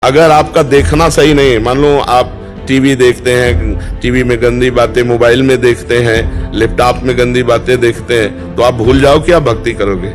अगर आपका देखना सही नहीं है, मान लो आप टीवी देखते हैं, टीवी में गंदी बातें, मोबाइल में देखते हैं, लैपटॉप में गंदी बातें देखते हैं, तो आप भूल जाओ कि आप भक्ति करोगे।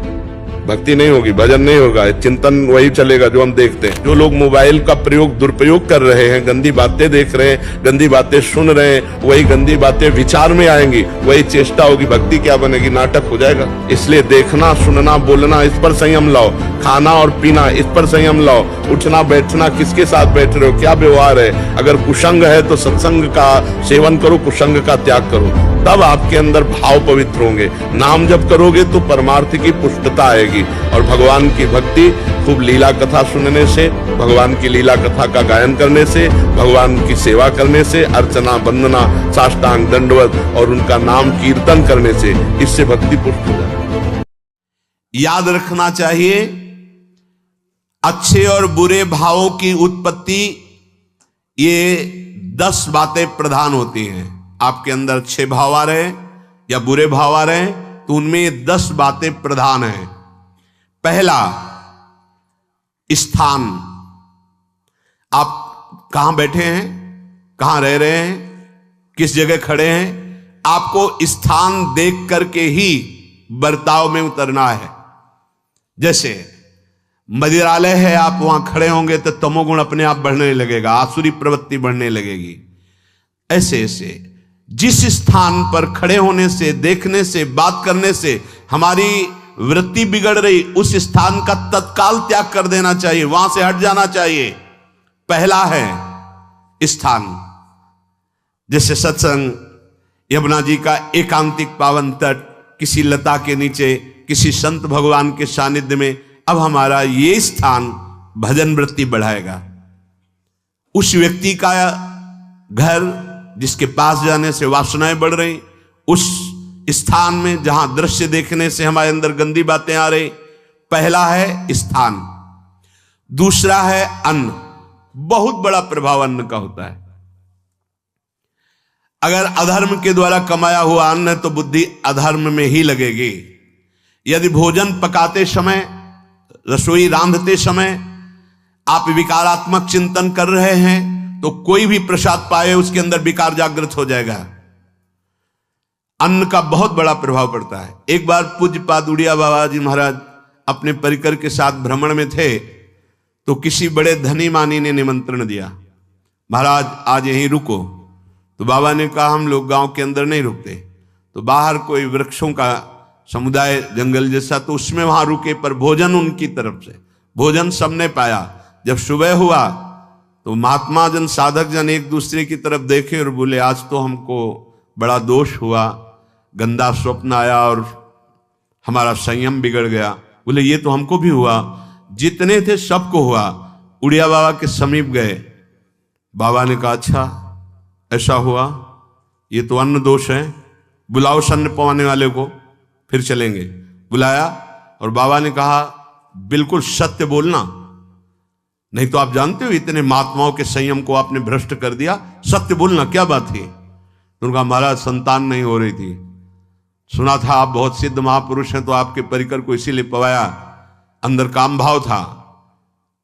भक्ति नहीं होगी, भजन नहीं होगा, चिंतन वही चलेगा जो हम देखते हैं। जो लोग मोबाइल का प्रयोग दुरुपयोग कर रहे हैं, गंदी बातें देख रहे हैं, गंदी बातें सुन रहे हैं, वही गंदी बातें विचार में आएंगी, वही चेष्टा होगी, भक्ति क्या बनेगी, नाटक हो जाएगा। इसलिए देखना, सुनना, बोलना, इस पर संयम लाओ। खाना और पीना, इस पर संयम लाओ। उठना बैठना, किसके साथ बैठ रहे हो, क्या व्यवहार है। अगर कुसंग है तो सत्संग का सेवन करो, कुसंग का त्याग करो, तब आपके अंदर भाव पवित्र होंगे। नाम जब करोगे तो परमार्थ की पुष्टता आएगी। और भगवान की भक्ति खूब लीला कथा सुनने से, भगवान की लीला कथा का गायन करने से, भगवान की सेवा करने से, अर्चना, वंदना, साष्टांग दंडवत और उनका नाम कीर्तन करने से, इससे भक्ति पुष्ट हो जाती है। याद रखना चाहिए, अच्छे और बुरे भावों की उत्पत्ति, ये 10 बातें प्रधान होती हैं। आपके अंदर अच्छे भाव आ रहे हैं या बुरे भाव आ रहे हैं तो उनमें ये 10 बातें प्रधान हैं। पहला, स्थान। आप कहां बैठे हैं, कहां रह रहे हैं, किस जगह खड़े हैं, आपको स्थान देख करके ही बर्ताव में उतरना है। जैसे मदिरालय है, आप वहां खड़े होंगे तो तमोगुण अपने आप बढ़ने लगेगा, आसुरी प्रवृत्ति बढ़ने लगेगी। ऐसे ऐसे जिस स्थान पर खड़े होने से, देखने से, बात करने से हमारी वृत्ति बिगड़ रही, उस स्थान का तत्काल त्याग कर देना चाहिए, वहां से हट जाना चाहिए। पहला है स्थान। जैसे सत्संग, यमुना जी का एकांतिक पावन तट, किसी लता के नीचे, किसी संत भगवान के सानिध्य में, अब हमारा ये स्थान भजन वृत्ति बढ़ाएगा। उस व्यक्ति का घर जिसके पास जाने से वासनाएं बढ़ रही, उस स्थान में जहां दृश्य देखने से हमारे अंदर गंदी बातें आ रही, पहला है स्थान। दूसरा है अन्न। बहुत बड़ा प्रभाव अन्न का होता है। अगर अधर्म के द्वारा कमाया हुआ अन्न है तो बुद्धि अधर्म में ही लगेगी। यदि भोजन पकाते समय, रसोई रांधते समय आप विकारात्मक चिंतन कर रहे हैं तो कोई भी प्रसाद पाए उसके अंदर विकार जागृत हो जाएगा। अन्न का बहुत बड़ा प्रभाव पड़ता है। एक बार पूज्य पाद उड़िया बाबा जी महाराज अपने परिकर के साथ भ्रमण में थे तो किसी बड़े धनी मानी ने निमंत्रण दिया, महाराज आज यहीं रुको। तो बाबा ने कहा हम लोग गांव के अंदर नहीं रुकते, तो बाहर कोई वृक्षों का समुदाय, जंगल जैसा, तो उसमें वहां रुके, पर भोजन उनकी तरफ से, भोजन सबने पाया। जब सुबह हुआ तो महात्मा जन, साधक जन एक दूसरे की तरफ देखे और बोले आज तो हमको बड़ा दोष हुआ, गंदा स्वप्न आया और हमारा संयम बिगड़ गया। बोले ये तो हमको भी हुआ, जितने थे सबको हुआ। उड़िया बाबा के समीप गए, बाबा ने कहा अच्छा ऐसा हुआ, ये तो अन्न दोष है, बुलाओ अन्न पवाने वाले को, फिर चलेंगे। बुलाया और बाबा ने कहा बिल्कुल सत्य बोलना, नहीं तो आप जानते हो इतने महात्माओं के संयम को आपने भ्रष्ट कर दिया, सत्य बोलना, क्या बात थी। तो उनका महाराज संतान नहीं हो रही थी, सुना था आप बहुत सिद्ध महापुरुष हैं तो आपके परिकर को इसीलिए पवाया, अंदर काम भाव था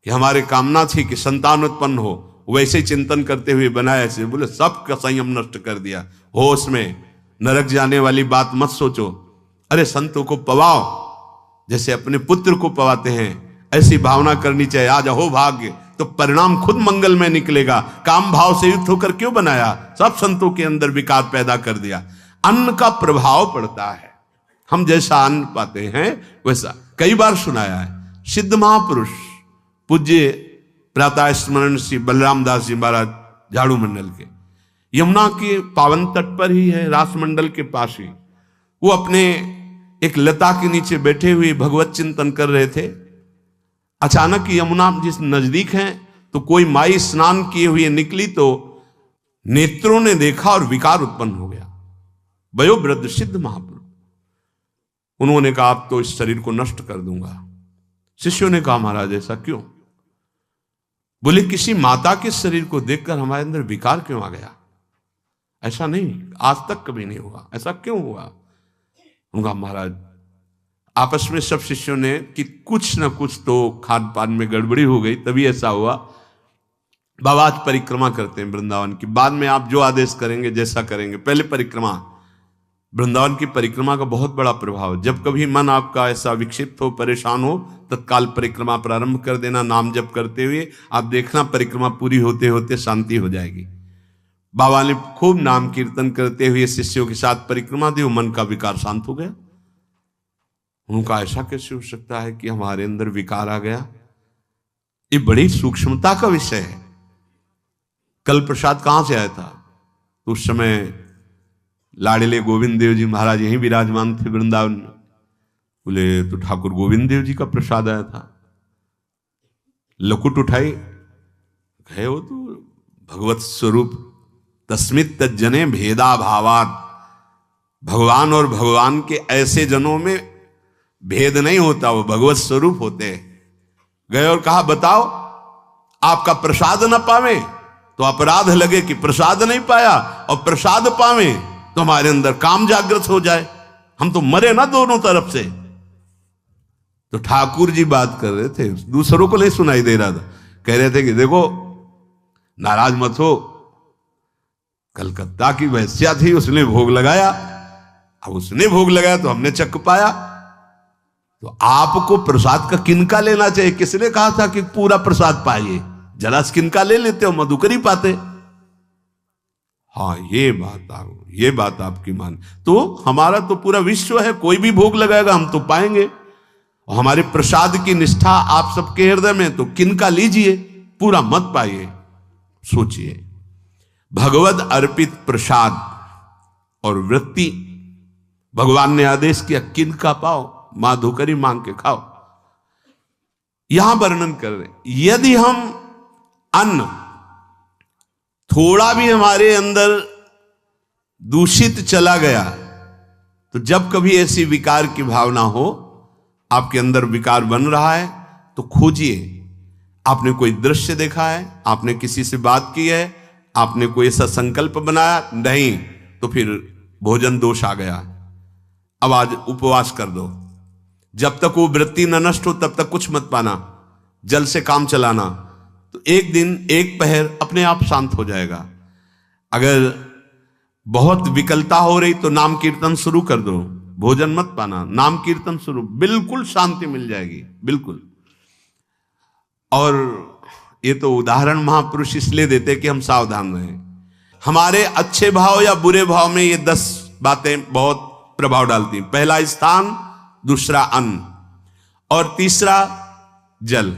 कि हमारे कामना थी कि संतान उत्पन्न हो, वैसे चिंतन करते हुए बनाया ऐसे। बोले सबका संयम नष्ट कर दिया, होश में, नरक जाने वाली बात मत सोचो। अरे संतों को पवाओ जैसे अपने पुत्र को पवाते हैं, ऐसी भावना करनी चाहिए। आज हो भाग्य तो परिणाम खुद मंगल में निकलेगा। काम भाव से युक्त होकर क्यों बनाया, सब संतों के अंदर विकार पैदा कर दिया। अन्न का प्रभाव पड़ता है, हम जैसा अन्न पाते हैं वैसा। कई बार सुनाया है, सिद्ध महापुरुष पूज्य प्रातः स्मरण श्री बलराम दास जी महाराज झाड़ू मंडल के, यमुना के पावन तट पर ही है, रास मंडल के पास ही, वो अपने एक लता के नीचे बैठे हुए भगवत चिंतन कर रहे थे। अचानक यमुना जिस नजदीक है तो कोई माई स्नान किए हुए निकली तो नेत्रों ने देखा और विकार उत्पन्न हो गया। वयोवृद्ध सिद्ध महापुरुष, उन्होंने कहा आप तो इस शरीर को नष्ट कर दूंगा। शिष्यों ने कहा महाराज ऐसा क्यों? बोले किसी माता के शरीर को देखकर हमारे अंदर विकार क्यों आ गया? ऐसा नहीं, आज तक कभी नहीं हुआ, ऐसा क्यों हुआ? उनका महाराज आपस में सब शिष्यों ने कि कुछ ना कुछ तो खान पान में गड़बड़ी हो गई तभी ऐसा हुआ। बाबा आज परिक्रमा करते हैं वृंदावन की, बाद में आप जो आदेश करेंगे जैसा करेंगे, पहले परिक्रमा। वृंदावन की परिक्रमा का बहुत बड़ा प्रभाव। जब कभी मन आपका ऐसा विक्षिप्त हो, परेशान हो, तत्काल परिक्रमा प्रारंभ कर देना नाम जप करते हुए। आप देखना परिक्रमा पूरी होते होते शांति हो जाएगी। बाबा ने खूब नाम कीर्तन करते हुए शिष्यों के साथ परिक्रमा दी, मन का विकार शांत हो गया। उनका ऐसा कैसे हो सकता है कि हमारे अंदर विकार आ गया? ये बड़ी सूक्ष्मता का विषय है। कल प्रसाद कहां से आया था? तो उस समय लाड़िले गोविंद देव जी महाराज यहीं विराजमान थे वृंदावन में। बोले तो ठाकुर गोविंद देव जी का प्रसाद आया था। लकुट उठाई, गए वो तो भगवत स्वरूप तस्मित तज्जने भेदा भावात। भगवान और भगवान के ऐसे जनों में भेद नहीं होता, वो भगवत स्वरूप होते हैं। गए और कहा बताओ, आपका प्रसाद न पावे तो अपराध लगे कि प्रसाद नहीं पाया, और प्रसाद पावे तो हमारे अंदर काम जागृत हो जाए, हम तो मरे ना दोनों तरफ से। तो ठाकुर जी बात कर रहे थे, दूसरों को नहीं सुनाई दे रहा था। कह रहे थे कि देखो नाराज मत हो, कलकत्ता की वैश्या थी, उसने भोग लगाया, अब उसने भोग लगाया तो हमने चख पाया, तो आपको प्रसाद का किनका लेना चाहिए? किसने कहा था कि पूरा प्रसाद पाइए? जरा किनका ले लेते हो, मधुकरी पाते। हाँ ये बात आपकी मान। तो हमारा तो पूरा विश्व है, कोई भी भोग लगाएगा हम तो पाएंगे। और हमारे प्रसाद की निष्ठा आप सबके हृदय में, तो किनका लीजिए, पूरा मत पाइए। सोचिए, भगवद अर्पित प्रसाद और वृत्ति भगवान ने आदेश किया किनका पाओ, माधुकरी मांग के खाओ। यहां वर्णन कर रहे, यदि हम अन्न थोड़ा भी हमारे अंदर दूषित चला गया, तो जब कभी ऐसी विकार की भावना हो, आपके अंदर विकार बन रहा है, तो खोजिए। आपने कोई दृश्य देखा है, आपने किसी से बात की है, आपने कोई ऐसा संकल्प बनाया नहीं, तो फिर भोजन दोष आ गया। अब आज उपवास कर दो, जब तक वो वृत्ति न नष्ट हो तब तक कुछ मत पाना, जल से काम चलाना, तो एक दिन एक पहर अपने आप शांत हो जाएगा। अगर बहुत विकलता हो रही तो नाम कीर्तन शुरू कर दो, भोजन मत पाना, नाम कीर्तन शुरू, बिल्कुल शांति मिल जाएगी, बिल्कुल। और ये तो उदाहरण महापुरुष इसलिए देते कि हम सावधान रहें। हमारे अच्छे भाव या बुरे भाव में ये 10 बातें बहुत प्रभाव डालती हैं। पहला स्थान, दूसरा अन्न, और तीसरा जल।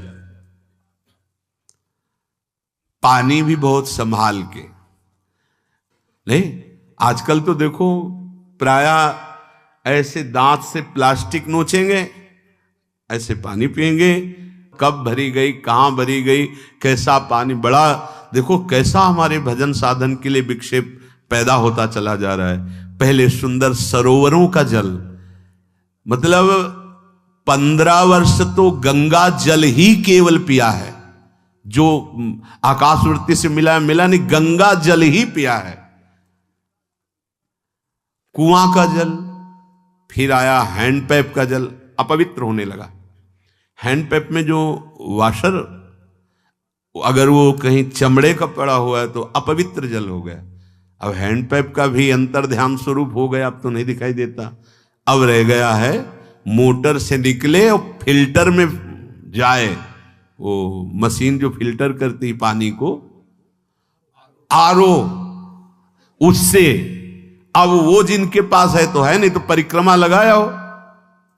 पानी भी बहुत संभाल के। नहीं, आजकल तो देखो प्रायः ऐसे दांत से प्लास्टिक नोचेंगे, ऐसे पानी पिएंगे, कब भरी गई, कहां भरी गई, कैसा पानी। बड़ा देखो कैसा हमारे भजन साधन के लिए विक्षेप पैदा होता चला जा रहा है। पहले सुंदर सरोवरों का जल, मतलब 15 वर्ष तो गंगा जल ही केवल पिया है, जो आकाशवृत्ति से मिला नहीं, गंगा जल ही पिया है। कुआं का जल, फिर आया हैंडपैप का जल, अपवित्र होने लगा। हैंडपैप में जो वाशर, अगर वो कहीं चमड़े का पड़ा हुआ है तो अपवित्र जल हो गया। अब हैंडपैप का भी अंतर ध्यान स्वरूप हो गया, अब तो नहीं दिखाई देता। अब रह गया है मोटर से निकले और फिल्टर में जाए, वो मशीन जो फिल्टर करती पानी को, आरओ, उससे। अब वो जिनके पास है तो है, नहीं तो परिक्रमा लगाया हो,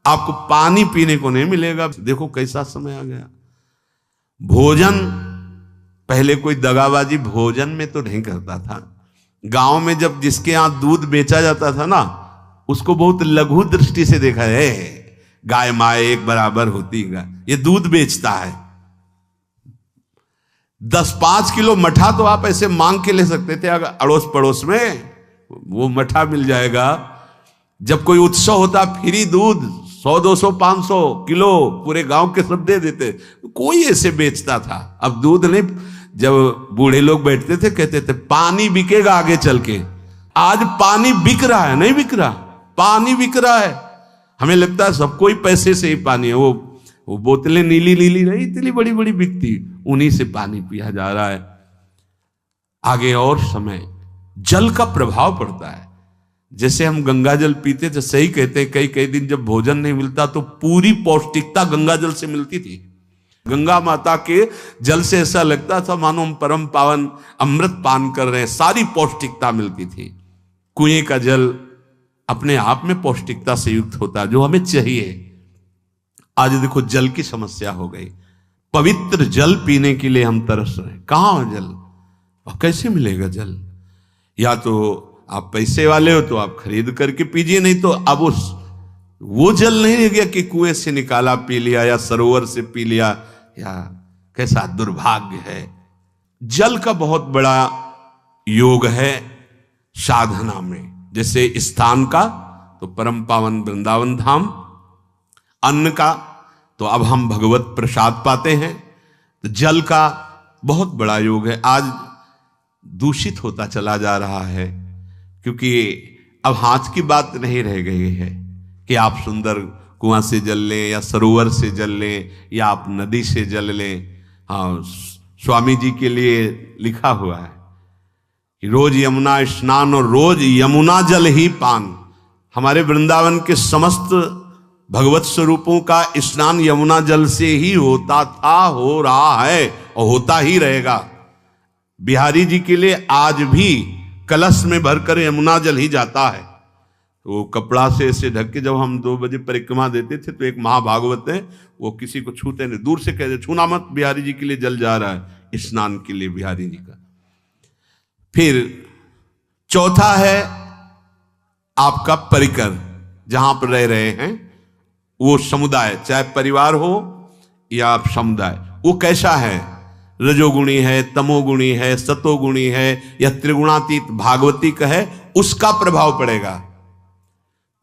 आपको पानी पीने को नहीं मिलेगा। देखो कैसा समय आ गया। भोजन, पहले कोई दगाबाजी भोजन में तो नहीं करता था। गांव में जब जिसके यहां दूध बेचा जाता था ना, उसको बहुत लघु दृष्टि से देखा है, गाय माए एक बराबर होती है, ये दूध बेचता है। 10-5 किलो मठा तो आप ऐसे मांग के ले सकते थे, अगर अड़ोस पड़ोस में वो मठा मिल जाएगा। जब कोई उत्सव होता, फ्री दूध 100, 200, 500 किलो पूरे गांव के सब दे देते, कोई ऐसे बेचता था। अब दूध नहीं, जब बूढ़े लोग बैठते थे कहते थे पानी बिकेगा आगे चल के। आज पानी बिक रहा है, नहीं बिक रहा, पानी बिक रहा है। हमें लगता है सबको ही पैसे से ही पानी है। वो बोतलें नीली नीली नहीं, इतनी बड़ी बड़ी बिकती, उन्हीं से पानी पिया जा रहा है। आगे और समय जल का प्रभाव पड़ता है। जैसे हम गंगा जल पीते थे, सही कहते हैं, कई कई दिन जब भोजन नहीं मिलता तो पूरी पौष्टिकता गंगा जल से मिलती थी। गंगा माता के जल से ऐसा लगता था मानो हम परम पावन अमृत पान कर रहे हैं, सारी पौष्टिकता मिलती थी। कुएं का जल अपने आप में पौष्टिकता से युक्त होता है, जो हमें चाहिए। आज देखो जल की समस्या हो गई, पवित्र जल पीने के लिए हम तरस रहे हैं। कहां हो जल और कैसे मिलेगा जल? या तो आप पैसे वाले हो तो आप खरीद करके पीजिए, नहीं तो अब वो जल नहीं रह गया कि कुएं से निकाला पी लिया या सरोवर से पी लिया। या कैसा दुर्भाग्य है। जल का बहुत बड़ा योग है साधना में। जैसे स्थान का तो परम पावन वृंदावन धाम, अन्न का तो अब हम भगवत प्रसाद पाते हैं, तो जल का बहुत बड़ा योग है। आज दूषित होता चला जा रहा है, क्योंकि अब हाथ की बात नहीं रह गई है कि आप सुंदर कुआं से जल लें या सरोवर से जल लें या आप नदी से जल लें। हाँ, स्वामी जी के लिए लिखा हुआ है कि रोज यमुना स्नान और रोज यमुना जल ही पान। हमारे वृंदावन के समस्त भगवत स्वरूपों का स्नान यमुना जल से ही होता था, हो रहा है और होता ही रहेगा। बिहारी जी के लिए आज भी कलश में भरकर यमुना जल ही जाता है। तो कपड़ा से ऐसे ढक के जब हम 2 बजे परिक्रमा देते थे तो एक महाभागवत है, वो किसी को छूते नहीं, दूर से कहते छूना मत, बिहारी जी के लिए जल जा रहा है स्नान के लिए बिहारी जी का। फिर चौथा है आपका परिकर, जहां पर रह रहे हैं वो समुदाय, चाहे परिवार हो या आप समुदाय, वो कैसा है? रजोगुणी है, तमोगुणी है, सतोगुणी है या त्रिगुणातीत भागवतिक है, उसका प्रभाव पड़ेगा।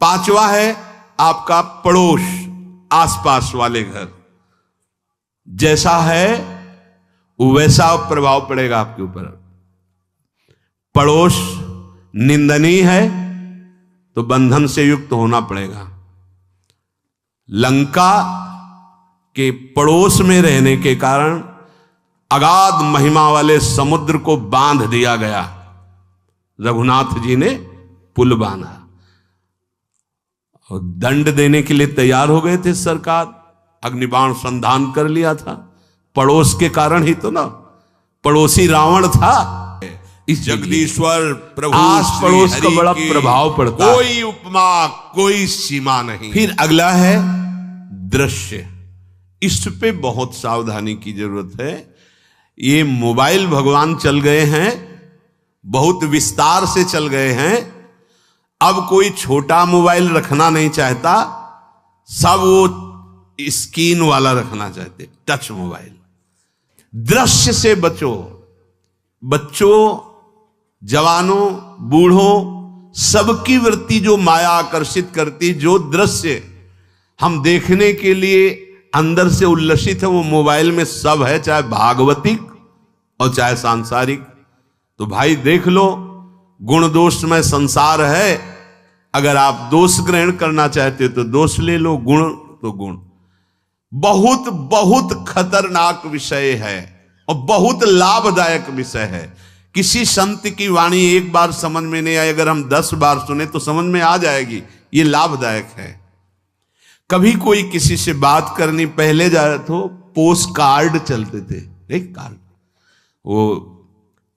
पांचवा है आपका पड़ोस, आसपास वाले घर, जैसा है वैसा प्रभाव पड़ेगा आपके ऊपर। पड़ोस निंदनीय है तो बंधन से युक्त होना पड़ेगा। लंका के पड़ोस में रहने के कारण अगाध महिमा वाले समुद्र को बांध दिया गया। रघुनाथ जी ने पुल बांधा और दंड देने के लिए तैयार हो गए थे सरकार, अग्निबाण संधान कर लिया था। पड़ोस के कारण ही तो ना, पड़ोसी रावण था। इस जगदीश्वर प्रभु आस पड़ोस का बड़ा प्रभाव पड़ता है, कोई उपमा कोई सीमा नहीं। फिर अगला है दृश्य, इस पे बहुत सावधानी की जरूरत है। ये मोबाइल भगवान चल गए हैं, बहुत विस्तार से चल गए हैं। अब कोई छोटा मोबाइल रखना नहीं चाहता, सब वो स्क्रीन वाला रखना चाहते, टच मोबाइल। दृश्य से बचो, बच्चों, जवानों, बूढ़ों, सबकी वृत्ति जो माया आकर्षित करती, जो दृश्य हम देखने के लिए अंदर से उल्लसित है, वो मोबाइल में सब है, चाहे भागवतिक और चाहे सांसारिक। तो भाई देख लो, गुण दोष में संसार है। अगर आप दोष ग्रहण करना चाहते हो तो दोष ले लो, गुण तो गुण। बहुत बहुत खतरनाक विषय है और बहुत लाभदायक विषय है। किसी संत की वाणी एक बार समझ में नहीं आई, अगर हम 10 बार सुने तो समझ में आ जाएगी, ये लाभदायक है। कभी कोई किसी से बात करनी, पहले जाए तो पोस्ट कार्ड चलते थे, एक कार्ड, वो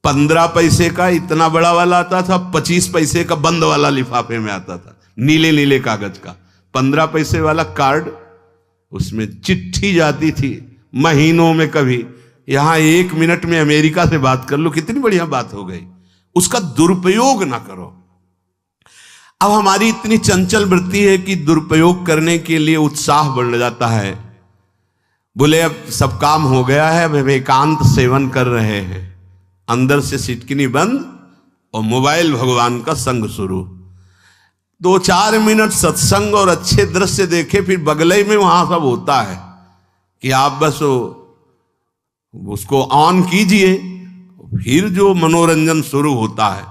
15 पैसे का इतना बड़ा वाला आता था, 25 पैसे का बंद वाला लिफाफे में आता था, नीले नीले कागज का 15 पैसे वाला कार्ड। उसमें चिट्ठी जाती थी महीनों में। कभी यहां 1 मिनट में अमेरिका से बात कर लो, कितनी बढ़िया बात हो गई। उसका दुरुपयोग ना करो। अब हमारी इतनी चंचल वृत्ति है कि दुरुपयोग करने के लिए उत्साह बढ़ जाता है। बोले अब सब काम हो गया है, अब एकांत सेवन कर रहे हैं, अंदर से सिटकिनी बंद और मोबाइल भगवान का संग शुरू। 2-4 मिनट सत्संग और अच्छे दृश्य देखे, फिर बगले में वहां सब होता है कि आप बस उसको ऑन कीजिए, फिर जो मनोरंजन शुरू होता है,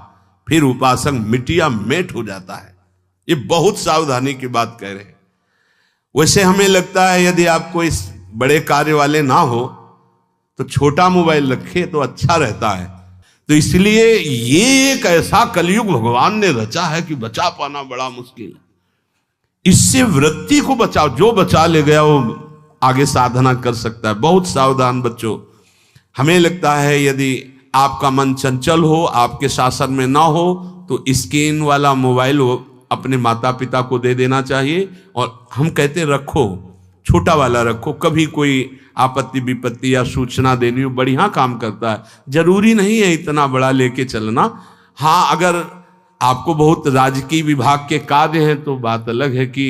फिर उपासक मिटिया मेट हो जाता है। ये बहुत सावधानी की बात कह रहे हैं। वैसे हमें लगता है यदि आप कोई बड़े कार्य वाले ना हो तो छोटा मोबाइल रखे तो अच्छा रहता है। तो इसलिए ये एक ऐसा कलयुग भगवान ने रचा है कि बचा पाना बड़ा मुश्किल है। इससे वृत्ति को बचाओ, जो बचा ले गया वो आगे साधना कर सकता है। बहुत सावधान बच्चों, हमें लगता है यदि आपका मन चंचल हो, आपके शासन में ना हो, तो स्क्रीन वाला मोबाइल अपने माता पिता को दे देना चाहिए। और हम कहते रखो, छोटा वाला रखो, कभी कोई आपत्ति विपत्ति या सूचना देनी हो, बढ़िया काम करता है। जरूरी नहीं है इतना बड़ा लेके चलना। हाँ, अगर आपको बहुत राजकीय विभाग के कार्य हैं तो बात अलग है कि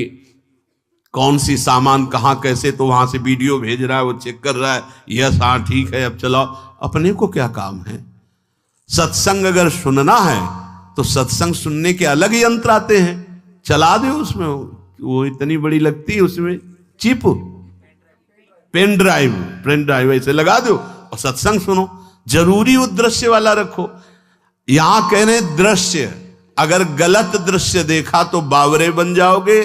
कौन सी सामान कहाँ कैसे, तो वहां से वीडियो भेज रहा है, वो चेक कर रहा है, यस हाँ ठीक है अब चलाओ। अपने को क्या काम है? सत्संग अगर सुनना है तो सत्संग सुनने के अलग यंत्र आते हैं, चला दो उसमें, वो इतनी बड़ी लगती है उसमें चिप, पेन ड्राइव ऐसे लगा दो और सत्संग सुनो। जरूरी वो दृश्य वाला रखो। यहां कह रहे दृश्य, अगर गलत दृश्य देखा तो बावरे बन जाओगे,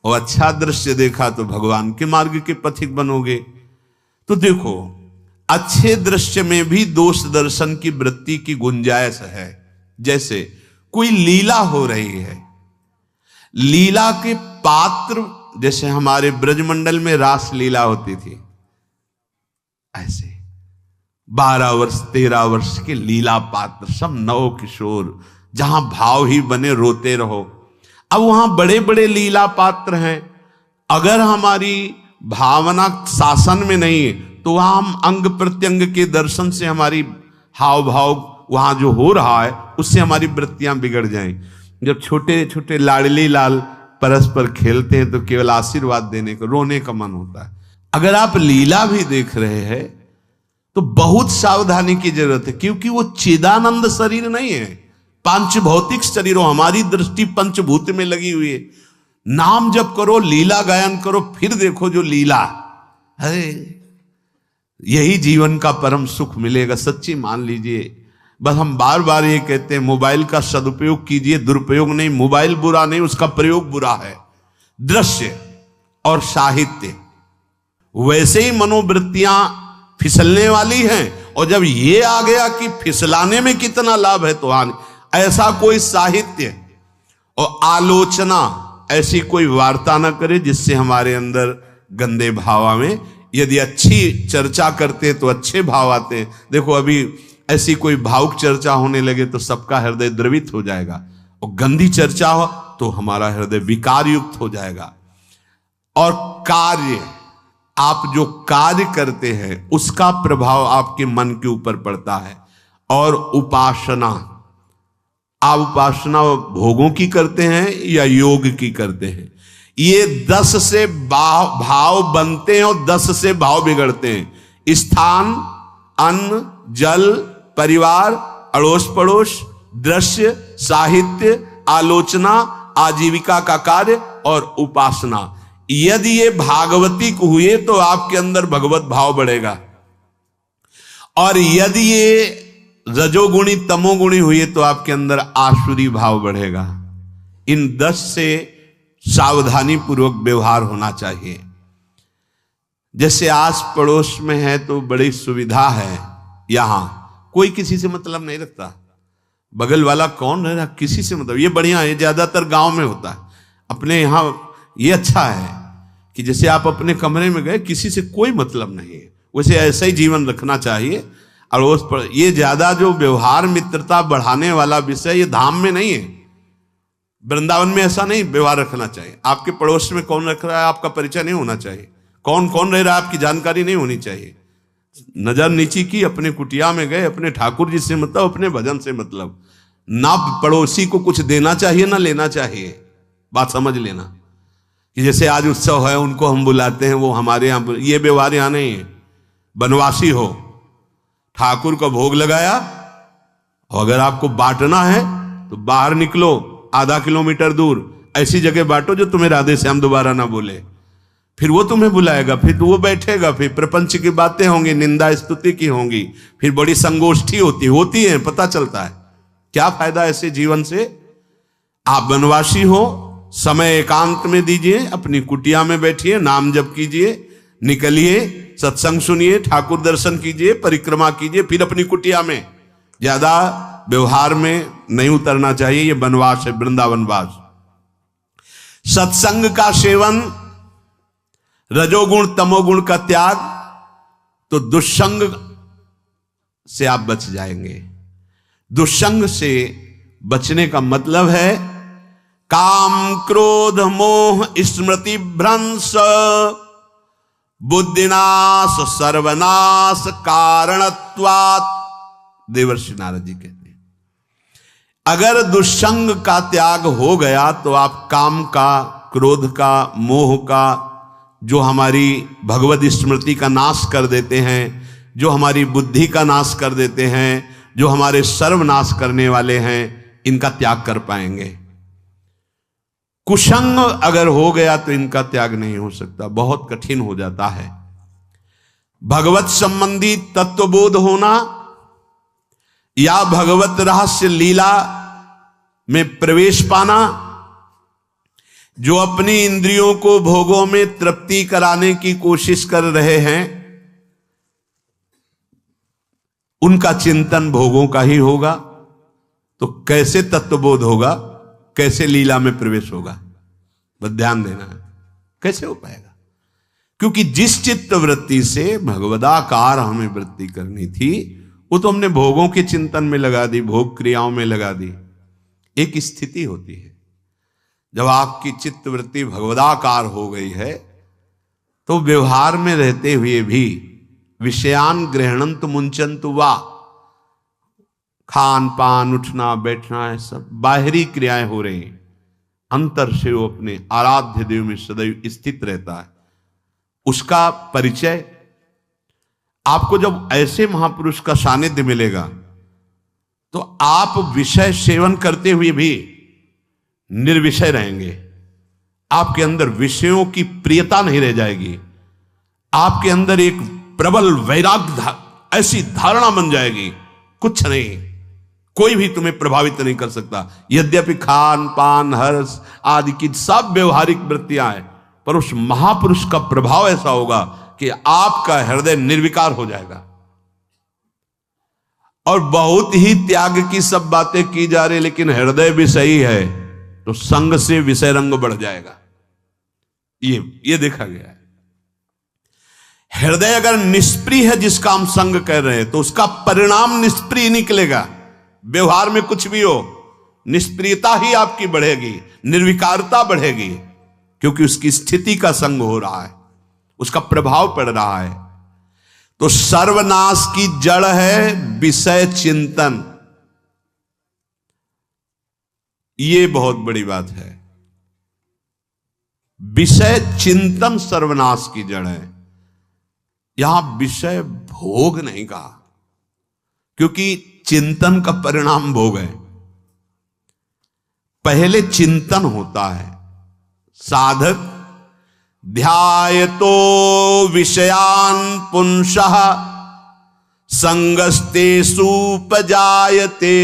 और अच्छा दृश्य देखा तो भगवान के मार्ग के पथिक बनोगे। तो देखो, अच्छे दृश्य में भी दोष दर्शन की वृत्ति की गुंजाइश है। जैसे कोई लीला हो रही है, लीला के पात्र, जैसे हमारे ब्रजमंडल में रास लीला होती थी, ऐसे 12 वर्ष 13 वर्ष के लीला पात्र, सब नव किशोर, जहां भाव ही बने रोते रहो। अब वहां बड़े बड़े लीला पात्र हैं, अगर हमारी भावना शासन में नहीं है तो वहां हम अंग प्रत्यंग के दर्शन से हमारी हाव भाव वहां जो हो रहा है उससे हमारी वृत्तियां बिगड़ जाएं। जब छोटे छोटे लाडली लाल परस्पर खेलते हैं तो केवल आशीर्वाद देने को, रोने का मन होता है। अगर आप लीला भी देख रहे हैं तो बहुत सावधानी की जरूरत है, क्योंकि वो चिदानंद शरीर नहीं है, पांच भौतिक शरीर। हमारी दृष्टि पंचभूत में लगी हुई है। नाम जप करो, लीला गायन करो, फिर देखो जो लीला, अरे यही जीवन का परम सुख मिलेगा, सच्ची मान लीजिए। बस हम बार बार ये कहते हैं, मोबाइल का सदुपयोग कीजिए, दुरुपयोग नहीं। मोबाइल बुरा नहीं, उसका प्रयोग बुरा है। दृश्य और साहित्य, वैसे ही मनोवृत्तियां फिसलने वाली हैं, और जब ये आ गया कि फिसलाने में कितना लाभ है तो ऐसा कोई साहित्य और आलोचना, ऐसी कोई वार्ता ना करे जिससे हमारे अंदर गंदे भाव आवे। यदि अच्छी चर्चा करते तो अच्छे भाव आते हैं। देखो, अभी ऐसी कोई भावुक चर्चा होने लगे तो सबका हृदय द्रवित हो जाएगा, और गंदी चर्चा हो तो हमारा हृदय विकार युक्त हो जाएगा। और कार्य, आप जो कार्य करते हैं उसका प्रभाव आपके मन के ऊपर पड़ता है। और उपासना, आप उपासना भोगों की करते हैं या योग की करते हैं, ये 10 से भाव बनते हैं और 10 से भाव बिगड़ते हैं। स्थान, अन्न, जल, परिवार, अड़ोस पड़ोस, दृश्य, साहित्य, आलोचना, आजीविका का कार्य और उपासना। यदि ये भागवतिक हुए तो आपके अंदर भगवत भाव बढ़ेगा, और यदि ये रजोगुणी तमोगुणी हुए तो आपके अंदर आसुरी भाव बढ़ेगा। इन 10 से सावधानी पूर्वक व्यवहार होना चाहिए। जैसे आस पड़ोस में है तो बड़ी सुविधा है, यहां कोई किसी से मतलब नहीं रखता, बगल वाला कौन रह रहा किसी से मतलब, ये बढ़िया है। ज्यादातर गांव में होता है, अपने यहां ये अच्छा है कि जैसे आप अपने कमरे में गए, किसी से कोई मतलब नहीं है, वैसे ऐसा ही जीवन रखना चाहिए। अड़ोस पर ये ज्यादा जो व्यवहार मित्रता बढ़ाने वाला विषय, ये धाम में नहीं है। वृंदावन में ऐसा नहीं व्यवहार रखना चाहिए। आपके पड़ोस में कौन रख रहा है आपका परिचय नहीं होना चाहिए, कौन कौन रह रहा है आपकी जानकारी नहीं होनी चाहिए। नजर नीची की, अपने कुटिया में गए, अपने ठाकुर जी से मतलब, अपने भजन से मतलब। ना पड़ोसी को कुछ देना चाहिए ना लेना चाहिए। बात समझ लेना कि जैसे आज उत्सव है, उनको हम बुलाते हैं, वो हमारे यहाँ, ये व्यवहार यहाँ नहीं है। बनवासी हो, ठाकुर का भोग लगाया, और अगर आपको बांटना है तो बाहर निकलो, आधा किलोमीटर दूर ऐसी जगह बांटो जो तुम्हें राधे श्याम दोबारा ना बोले, फिर वो तुम्हें बुलाएगा, फिर वो बैठेगा, फिर प्रपंच की बातें होंगी, निंदा स्तुति की होंगी, फिर बड़ी संगोष्ठी होती है, पता चलता है। क्या फायदा ऐसे जीवन से? आप वनवासी हो, समय एकांत में दीजिए, अपनी कुटिया में बैठिए, नाम जप कीजिए, निकलिए, सत्संग सुनिए, ठाकुर दर्शन कीजिए, परिक्रमा कीजिए, फिर अपनी कुटिया में ज्यादा व्यवहार में नहीं उतरना चाहिए। ये वनवास है, वृंदावन वास। सत्संग का सेवन, रजोगुण तमोगुण का त्याग, तो दुष्संग से आप बच जाएंगे। दुष्संग से बचने का मतलब है काम क्रोध मोह स्मृति भ्रंश बुद्धिनाश सर्वनाश कारणत्वात्। देवर्षि नारद जी कहते हैं, अगर दुष्संग का त्याग हो गया तो आप काम का, क्रोध का, मोह का, जो हमारी भगवत स्मृति का नाश कर देते हैं, जो हमारी बुद्धि का नाश कर देते हैं, जो हमारे सर्वनाश करने वाले हैं, इनका त्याग कर पाएंगे। कुसंग अगर हो गया तो इनका त्याग नहीं हो सकता, बहुत कठिन हो जाता है। भगवत संबंधी तत्वबोध होना या भगवत रहस्य लीला में प्रवेश पाना, जो अपनी इंद्रियों को भोगों में तृप्ति कराने की कोशिश कर रहे हैं, उनका चिंतन भोगों का ही होगा। तो कैसे तत्वबोध होगा, कैसे लीला में प्रवेश होगा, बस ध्यान देना है, कैसे हो पाएगा? क्योंकि जिस चित्त वृत्ति से भगवदाकार हमें वृत्ति करनी थी, वो तो हमने भोगों के चिंतन में लगा दी, भोग क्रियाओं में लगा दी। एक स्थिति होती है जब आपकी चित्त वृत्ति भगवदाकार हो गई है, तो व्यवहार में रहते हुए भी विषयान ग्रहणंत मुंचंतु वा, खान पान उठना बैठना है, सब बाहरी क्रियाएं हो रही हैं, अंतर से वो अपने आराध्य देव में सदैव स्थित रहता है। उसका परिचय आपको जब ऐसे महापुरुष का सानिध्य मिलेगा तो आप विषय सेवन करते हुए भी निर्विषय रहेंगे। आपके अंदर विषयों की प्रियता नहीं रह जाएगी। आपके अंदर एक प्रबल वैराग्य, ऐसी धारणा बन जाएगी, कुछ नहीं, कोई भी तुम्हें प्रभावित नहीं कर सकता। यद्यपि खान पान हर्ष आदि की सब व्यवहारिक वृत्तियां हैं, पर उस महापुरुष का प्रभाव ऐसा होगा कि आपका हृदय निर्विकार हो जाएगा। और बहुत ही त्याग की सब बातें की जा रही, लेकिन हृदय भी सही है तो संग से विषय रंग बढ़ जाएगा। ये देखा गया है। हृदय अगर निष्प्रिय है, जिसका हम संग कर रहे हैं, तो उसका परिणाम निष्प्रिय निकलेगा। व्यवहार में कुछ भी हो, निष्प्रियता ही आपकी बढ़ेगी, निर्विकारता बढ़ेगी, क्योंकि उसकी स्थिति का संग हो रहा है, उसका प्रभाव पड़ रहा है। तो सर्वनाश की जड़ है विषय चिंतन। ये बहुत बड़ी बात है। विषय चिंतन सर्वनाश की जड़ है। यहां विषय भोग नहीं कहा, क्योंकि चिंतन का परिणाम भोग है। पहले चिंतन होता है। साधक ध्यायतो विषयान पुंसः संगस्तेषु उपजायते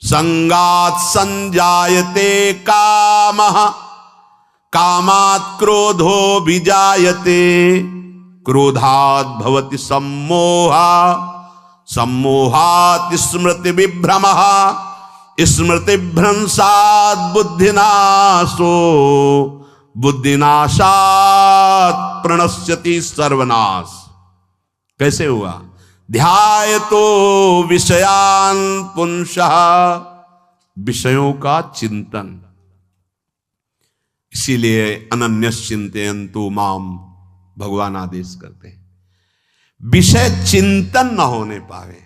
संगात् संजायते कामः कामात् क्रोधो विजायते क्रोधात् भवति सम्मोहः सम्मोहात् स्मृति विभ्रमः स्मृति भ्रंशात् बुद्धिनाशो बुद्धिनाशात् प्रणश्यति सर्वनाश। कैसे हुआ? ध्यायतो विषयान पुंसः, विषयों का चिंतन। इसीलिए अनन्यश्चिन्तयन्तु माम भगवान आदेश करते हैं। विषय चिंतन न होने पावे,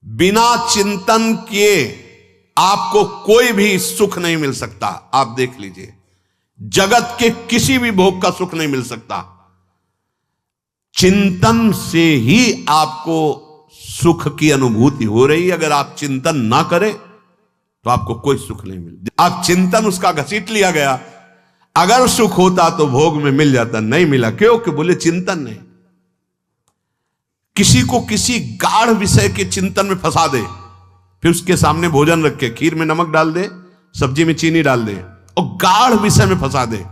बिना चिंतन किए आपको कोई भी सुख नहीं मिल सकता। आप देख लीजिए, जगत के किसी भी भोग का सुख नहीं मिल सकता। चिंतन से ही आपको सुख की अनुभूति हो रही है। अगर आप चिंतन ना करें तो आपको कोई सुख नहीं मिल। आप चिंतन उसका घसीट लिया गया। अगर सुख होता तो भोग में मिल जाता, नहीं मिला। क्यों? कि बोले चिंतन नहीं। किसी को किसी गाढ़ विषय के चिंतन में फंसा दे, फिर उसके सामने भोजन रखे, खीर में नमक डाल दे, सब्जी में चीनी डाल दे और गाढ़ विषय में फंसा दे।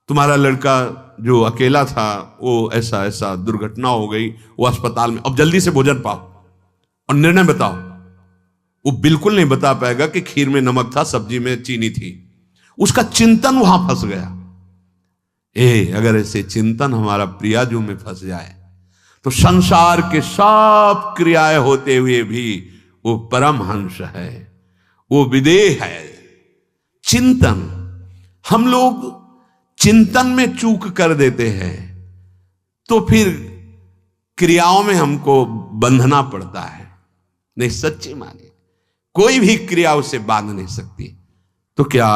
तुम्हारा लड़का जो अकेला था वो ऐसा ऐसा दुर्घटना हो गई, वो अस्पताल में, अब जल्दी से भोजन पाओ और निर्णय बताओ। वो बिल्कुल नहीं बता पाएगा कि खीर में नमक था, सब्जी में चीनी थी। उसका चिंतन वहां फंस गया। अगर ऐसे चिंतन हमारा प्रियाजू में फंस जाए तो संसार के सब क्रियाएं होते हुए भी वो परमहंस है, वो विदेह है। चिंतन, हम लोग चिंतन में चूक कर देते हैं तो फिर क्रियाओं में हमको बंधना पड़ता है। नहीं, सच्ची माने कोई भी क्रिया उसे बांध नहीं सकती। तो क्या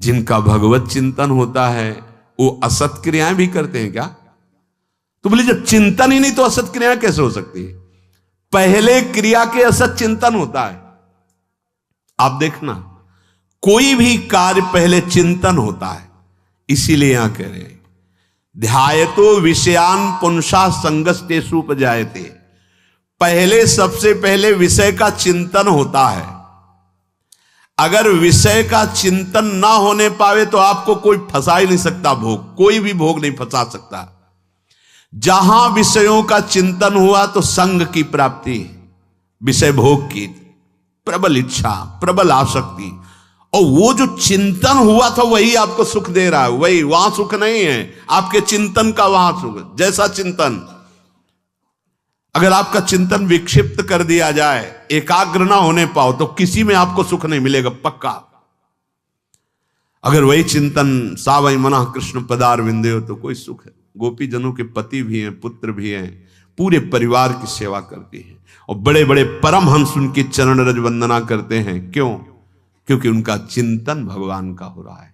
जिनका भगवत चिंतन होता है वो असत क्रियाएं भी करते हैं क्या? तो बोले जब चिंतन ही नहीं तो असत क्रियाएं कैसे हो सकती है? पहले क्रिया के असत चिंतन होता है। आप देखना, कोई भी कार्य पहले चिंतन होता है। इसीलिए यहां कह रहे हैं ध्यायतो विषयान पुंसा संगस्तेषु उपजायते। पहले, सबसे पहले विषय का चिंतन होता है। अगर विषय का चिंतन ना होने पावे तो आपको कोई फंसा ही नहीं सकता भोग, कोई भी भोग नहीं फंसा सकता। जहां विषयों का चिंतन हुआ तो संग की प्राप्ति, विषय भोग की प्रबल इच्छा, प्रबल आसक्ति, और वो जो चिंतन हुआ था वही आपको सुख दे रहा है। वही, वहां सुख नहीं है, आपके चिंतन का वहां सुख। जैसा चिंतन, अगर आपका चिंतन विक्षिप्त कर दिया जाए, एकाग्र ना होने पाओ तो किसी में आपको सुख नहीं मिलेगा, पक्का। अगर वही चिंतन सावई मना कृष्ण पदार विंदे हो तो कोई सुख है। गोपी जनों के पति भी हैं, पुत्र भी हैं, पूरे परिवार की सेवा करती हैं, और बड़े बड़े परमहंस उनकी चरण रज वंदना करते हैं। क्यों? क्योंकि उनका चिंतन भगवान का हो रहा है।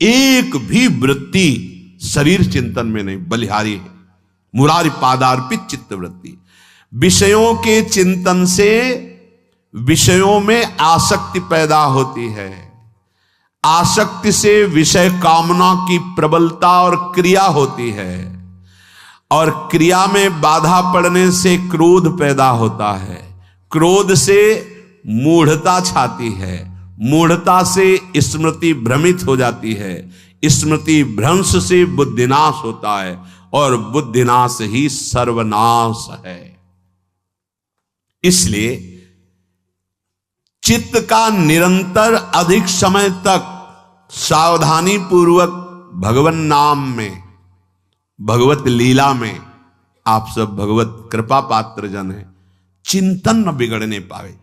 एक भी वृत्ति शरीर चिंतन में नहीं, बलिहारी है। मुरारी पादार्पित चित्त वृत्ति। विषयों के चिंतन से विषयों में आसक्ति पैदा होती है। आसक्ति से विषय कामना की प्रबलता और क्रिया होती है, और क्रिया में बाधा पड़ने से क्रोध पैदा होता है। क्रोध से मूढ़ता छाती है, मूढ़ता से स्मृति भ्रमित हो जाती है, स्मृति भ्रंश से बुद्धिनाश होता है, और बुद्धिनाश ही सर्वनाश है। इसलिए चित्त का निरंतर अधिक समय तक सावधानी पूर्वक भगवन नाम में, भगवत लीला में, आप सब भगवत कृपा पात्र जन हैं, चिंतन न बिगड़ने पावे।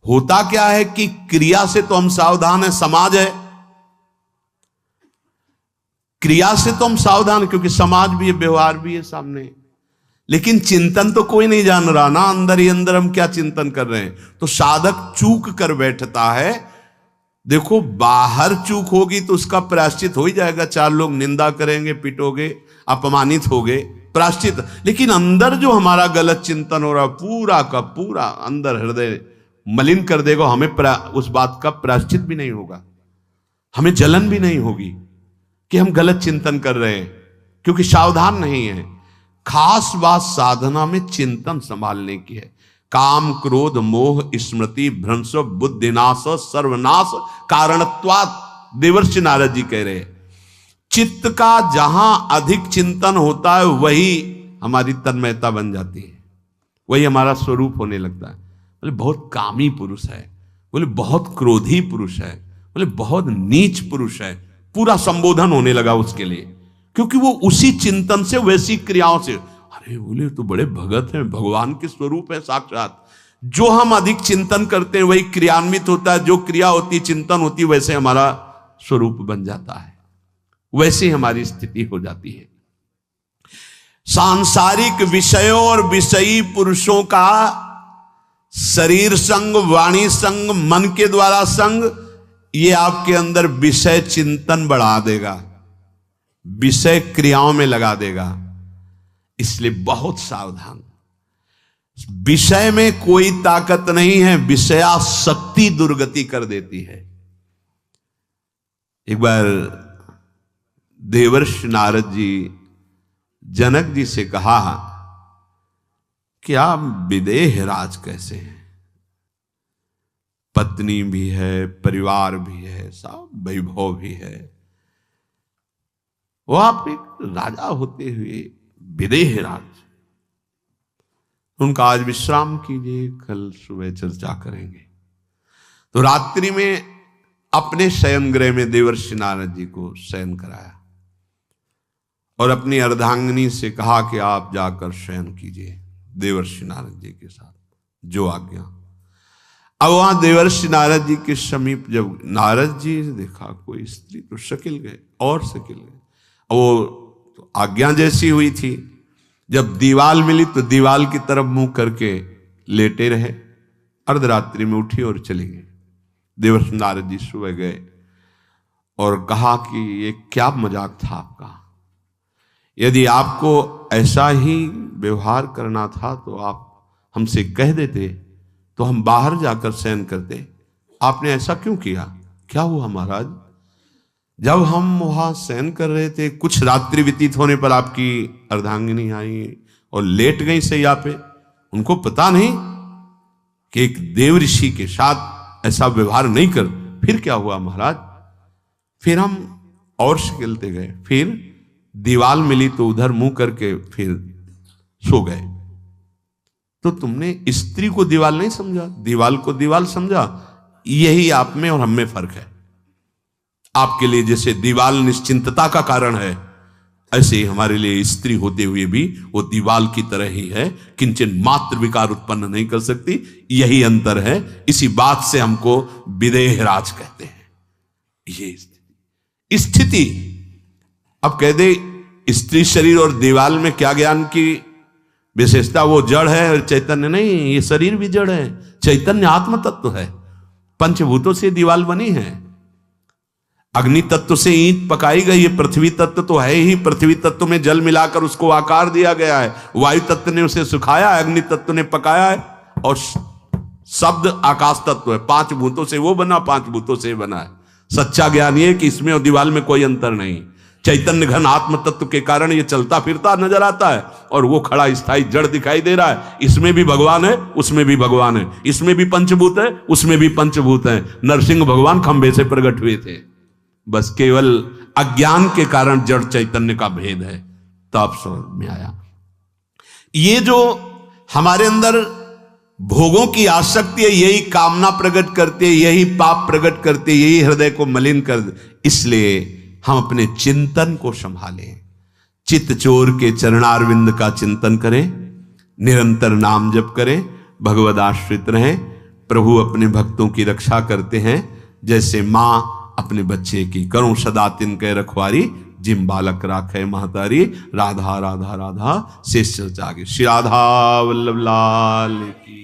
होता क्या है कि क्रिया से तो हम सावधान है, समाज है, क्रिया से तो हम सावधान क्योंकि समाज भी है, व्यवहार भी है सामने, लेकिन चिंतन तो कोई नहीं जान रहा ना, अंदर ही अंदर हम क्या चिंतन कर रहे हैं। तो साधक चूक कर बैठता है। देखो, बाहर चूक होगी तो उसका प्रायश्चित हो ही जाएगा, चार लोग निंदा करेंगे, पिटोगे, अपमानित होगे, प्रायश्चित। लेकिन अंदर जो हमारा गलत चिंतन हो रहा है, पूरा का पूरा अंदर हृदय मलिन कर देगा। हमें उस बात का प्रायश्चित भी नहीं होगा, हमें जलन भी नहीं होगी कि हम गलत चिंतन कर रहे हैं, क्योंकि सावधान नहीं है। खास बात साधना में चिंतन संभालने की है। काम क्रोध मोह स्मृति भ्रंश बुद्धिनाश सर्वनाश कारणत्वात्, देवर्षि नारद जी कह रहे हैं। चित्त का जहां अधिक चिंतन होता है वही हमारी तन्मयता बन जाती है, वही हमारा स्वरूप होने लगता है। बोले बहुत कामी पुरुष है, बोले बहुत क्रोधी पुरुष है, बोले बहुत नीच पुरुष है, पूरा संबोधन होने लगा उसके लिए, क्योंकि वो उसी चिंतन से, वैसी क्रियाओं से। अरे बोले तो बड़े भगत हैं, भगवान के स्वरूप है साक्षात। जो हम अधिक चिंतन करते हैं वही क्रियान्वित होता है, जो क्रिया होती, चिंतन होती, वैसे हमारा स्वरूप बन जाता है, वैसे हमारी स्थिति हो जाती है। सांसारिक विषयों और विषयी पुरुषों का शरीर संग, वाणी संग, मन के द्वारा संग, ये आपके अंदर विषय चिंतन बढ़ा देगा, विषय क्रियाओं में लगा देगा। इसलिए बहुत सावधान। विषय में कोई ताकत नहीं है, विषयासक्ति दुर्गति कर देती है। एक बार देवर्षि नारद जी जनक जी से कहा कि आप विदेह राज कैसे हैं, पत्नी भी है, परिवार भी है, सब वैभव भी है, वो आप एक राजा होते हुए विदेह राज, उनका आज विश्राम कीजिए, कल सुबह चर्चा करेंगे। तो रात्रि में अपने शयन गृह में देवर्षि नारद जी को शयन कराया और अपनी अर्धांगिनी से कहा कि आप जाकर शयन कीजिए देवर्षि नारद जी के साथ, जो आज्ञा। अब वहां देवर्षि नारद जी के समीप जब नारद जी ने देखा कोई स्त्री, तो शकिल गए और शकिल गए। वो तो आज्ञा जैसी हुई थी, जब दीवाल मिली तो दीवाल की तरफ मुंह करके लेटे रहे। अर्धरात्रि में उठी और चली गई। देवर्षि नारद जी सुबह गए और कहा कि ये क्या मजाक था आपका, यदि आपको ऐसा ही व्यवहार करना था तो आप हमसे कह देते तो हम बाहर जाकर शयन करते, आपने ऐसा क्यों किया? क्या हुआ महाराज? जब हम वहां शयन कर रहे थे, कुछ रात्रि व्यतीत होने पर आपकी अर्धांगिनी आई और लेट गई सैया पे। उनको पता नहीं कि एक देव ऋषि के साथ ऐसा व्यवहार नहीं कर। फिर क्या हुआ महाराज? फिर हम और खेलते गए, फिर दीवाल मिली तो उधर मुंह करके फिर सो गए। तो तुमने स्त्री को दीवाल नहीं समझा, दीवाल को दीवाल समझा। यही आप में और हम में फर्क है। आपके लिए जैसे दीवाल निश्चिंतता का कारण है, ऐसे ही हमारे लिए स्त्री होते हुए भी वो दीवाल की तरह ही है, किंचन मात्र विकार उत्पन्न नहीं कर सकती। यही अंतर है। इसी बात से हमको विदेह राज कहते हैं। ये स्थिति अब कह दे स्त्री शरीर और दीवाल में क्या ज्ञान की विशेषता? वो जड़ है और चैतन्य नहीं। ये शरीर भी जड़ है, चैतन्य आत्म तत्व है। पंचभूतों से दीवाल बनी है। अग्नि तत्व से ईंट पकाई गई है, पृथ्वी तत्व तो है ही। पृथ्वी तत्व में जल मिलाकर उसको आकार दिया गया है। वायु तत्व ने उसे सुखाया है, अग्नि तत्व ने पकाया है, और शब्द आकाश तत्व है। पांच भूतों से वो बना, पांच भूतों से बना है। सच्चा ज्ञान ये कि इसमें और दीवाल में कोई अंतर नहीं। चैतन्य घन आत्म तत्व के कारण ये चलता फिरता नजर आता है, और वो खड़ा स्थायी जड़ दिखाई दे रहा है। इसमें भी भगवान है, उसमें भी भगवान है। इसमें भी पंचभूत है, उसमें भी पंचभूत है। नरसिंह भगवान खंभे से प्रकट हुए थे, बस केवल अज्ञान के कारण जड़ चैतन्य का भेद है। तब समझ में आया। ये जो हमारे अंदर भोगों की आसक्ति है, यही कामना प्रकट करते, यही पाप प्रकट करते, यही हृदय को मलिन कर। इसलिए हम अपने चिंतन को संभालें। चित्त चोर के चरणारविंद का चिंतन करें, निरंतर नाम जप करें, भगवद आश्रित रहें। प्रभु अपने भक्तों की रक्षा करते हैं, जैसे मां अपने बच्चे की। करूं सदा तिनके रखवारी, जिम बालक राखे महतारी। राधा राधा राधा शेष जागे। श्री राधा वल्लभ लाल की।